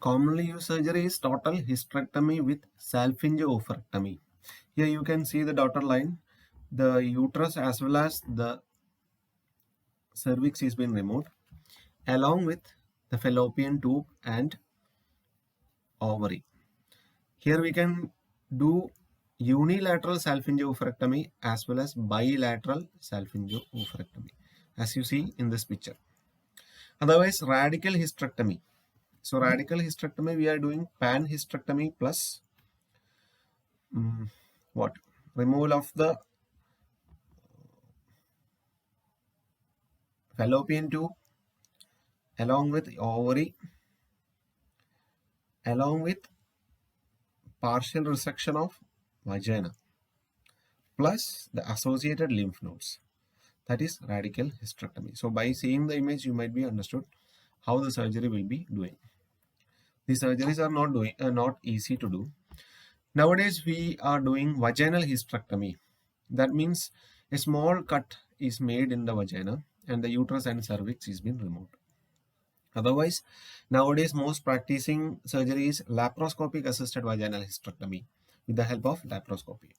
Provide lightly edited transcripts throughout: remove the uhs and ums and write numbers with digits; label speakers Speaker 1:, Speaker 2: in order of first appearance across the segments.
Speaker 1: Commonly used surgery is total hysterectomy with salpingo oophorectomy. Here you can see the dotted line. The uterus as well as the cervix is being removed along with the fallopian tube and ovary. Here we can do unilateral salpingo-oophorectomy as well as bilateral salpingo-oophorectomy, as you see in this picture. Otherwise, radical hysterectomy. So, radical hysterectomy, we are doing pan hysterectomy plus what? Removal of the fallopian tube along with ovary, along with partial resection of vagina plus the associated lymph nodes. That is radical hysterectomy. So by seeing the image, you might be understood how the surgery will be doing. These surgeries are not easy to do. Nowadays, we are doing vaginal hysterectomy. That means a small cut is made in the vagina and the uterus and cervix is being removed. Otherwise, nowadays most practicing surgery is laparoscopic assisted vaginal hysterectomy with the help of laparoscopy.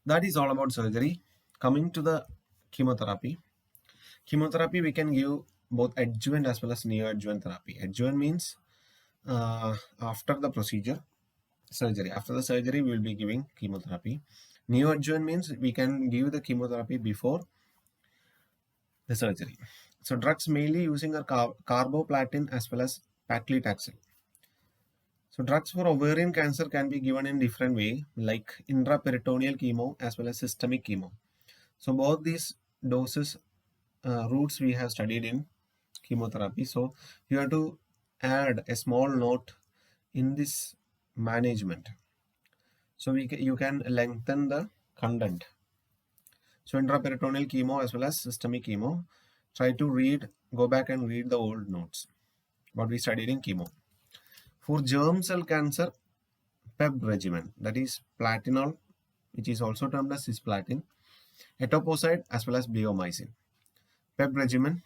Speaker 1: That is all about surgery. Coming to the chemotherapy. Chemotherapy we can give both adjuvant as well as neoadjuvant therapy. Adjuvant means after the procedure, surgery. After the surgery, we will be giving chemotherapy. Neoadjuvant means we can give the chemotherapy before the surgery. So drugs mainly using are carboplatin as well as paclitaxel. So drugs for ovarian cancer can be given in different way, like intraperitoneal chemo as well as systemic chemo. So both these doses routes we have studied in chemotherapy. So you have to add a small note in this management. So you can lengthen the content. So intraperitoneal chemo as well as systemic chemo. Try to go back and read the old notes, what we studied in chemo. For germ cell cancer, PEB regimen, that is platinol, which is also termed as cisplatin, etoposide as well as bleomycin. PEB regimen,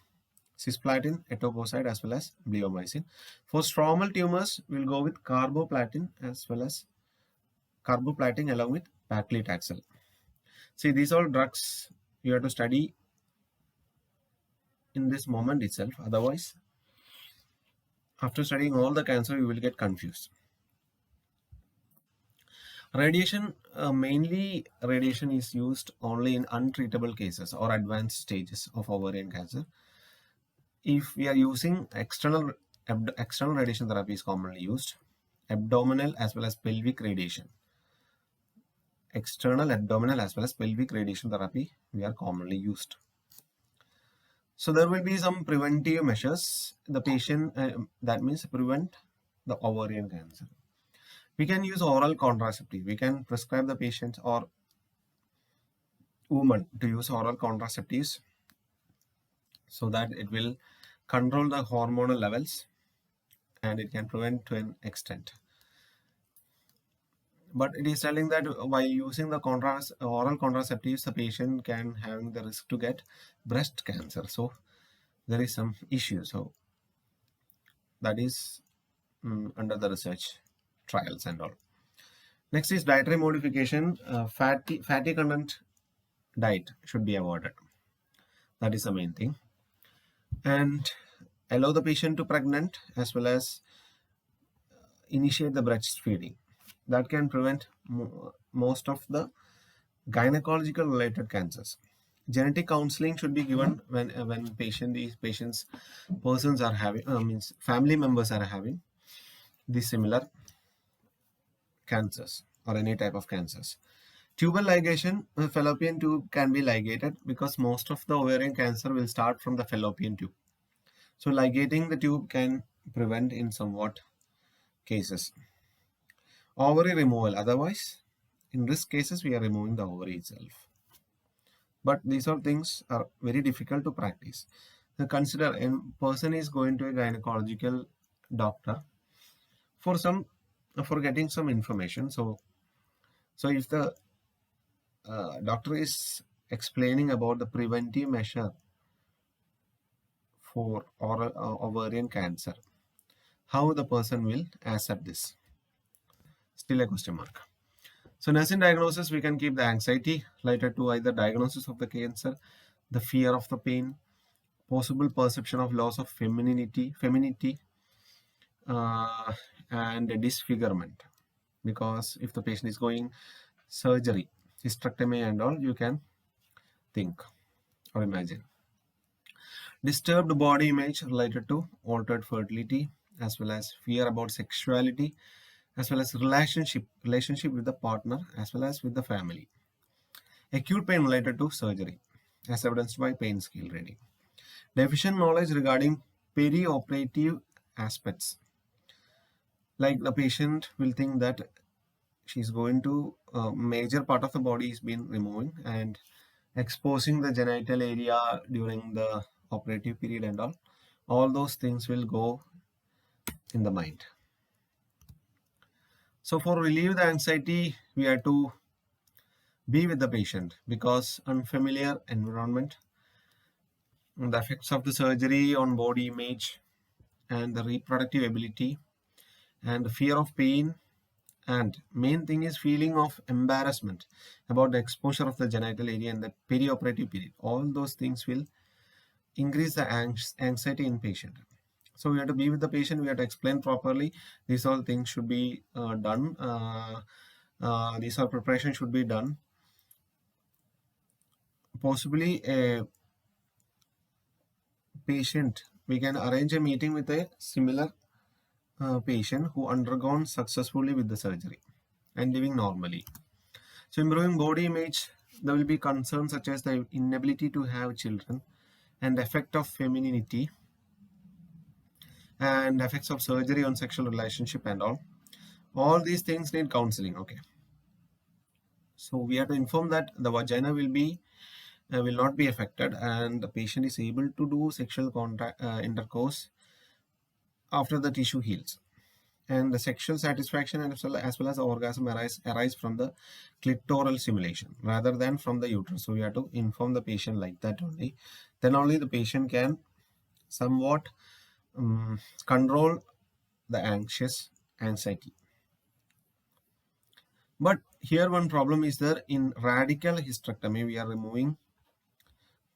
Speaker 1: cisplatin, etoposide as well as bleomycin. For stromal tumors, we'll go with carboplatin as well as carboplatin along with paclitaxel. See, these all drugs you have to study in this moment itself. Otherwise, after studying all the cancer, you will get confused. Radiation, mainly radiation is used only in untreatable cases or advanced stages of ovarian cancer. If we are using external radiation therapy is commonly used, abdominal as well as pelvic radiation. External abdominal as well as pelvic radiation therapy we are commonly used. So there will be some preventive measures. The patient, that means prevent the ovarian cancer. We can use oral contraceptive. We can prescribe the patient or woman to use oral contraceptives so that it will control the hormonal levels and it can prevent to an extent. But it is telling that by using the oral contraceptives, the patient can have the risk to get breast cancer. So there is some issue. So that is under the research trials and all. Next is dietary modification. Fatty content diet should be avoided. That is the main thing. And allow the patient to pregnant as well as initiate the breastfeeding. That can prevent most of the gynecological related cancers. Genetic counseling should be given when persons are having means family members are having these similar cancers or any type of cancers. Tubal ligation, fallopian tube can be ligated because most of the ovarian cancer will start from the fallopian tube. So ligating the tube can prevent in somewhat cases. Ovary removal, otherwise in risk cases we are removing the ovary itself. But these are things are very difficult to practice. So consider a person is going to a gynecological doctor for getting some information. So if the doctor is explaining about the preventive measure for ovarian cancer, how the person will accept this? Still a question mark. So nursing diagnosis, we can keep the anxiety related to either diagnosis of the cancer, the fear of the pain, possible perception of loss of femininity, uh, and disfigurement. Because if the patient is going surgery, hysterectomy and all, you can think or imagine. Disturbed body image related to altered fertility, as well as fear about sexuality, as well as relationship with the partner, as well as with the family. Acute pain related to surgery, as evidenced by pain scale reading. Deficient knowledge regarding perioperative aspects, like the patient will think that she's going to major part of the body is being removing and exposing the genital area during the operative period and all those things will go in the mind. So for relieve the anxiety, we have to be with the patient, because unfamiliar environment, the effects of the surgery on body image and the reproductive ability and the fear of pain, and main thing is feeling of embarrassment about the exposure of the genital area in the perioperative period. All those things will increase the anxiety in patient. So we have to be with the patient, we have to explain properly. These all things should be done. These all preparation should be done. Possibly a patient, we can arrange a meeting with a similar patient who undergone successfully with the surgery and living normally. So improving body image, there will be concerns such as the inability to have children and effect of femininity and effects of surgery on sexual relationship and all these things need counseling. Okay, so we have to inform that the vagina will not be affected and the patient is able to do sexual intercourse after the tissue heals, and the sexual satisfaction and as well as orgasm arise from the clitoral stimulation rather than from the uterus. So we have to inform the patient like that only. Then only the patient can somewhat control the anxiety. But here one problem is there: in radical hysterectomy, we are removing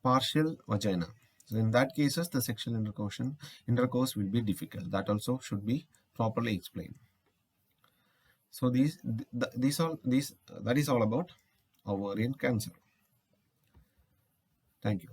Speaker 1: partial vagina. So in that cases, the sexual intercourse will be difficult. That also should be properly explained. So that is all about ovarian cancer. Thank you.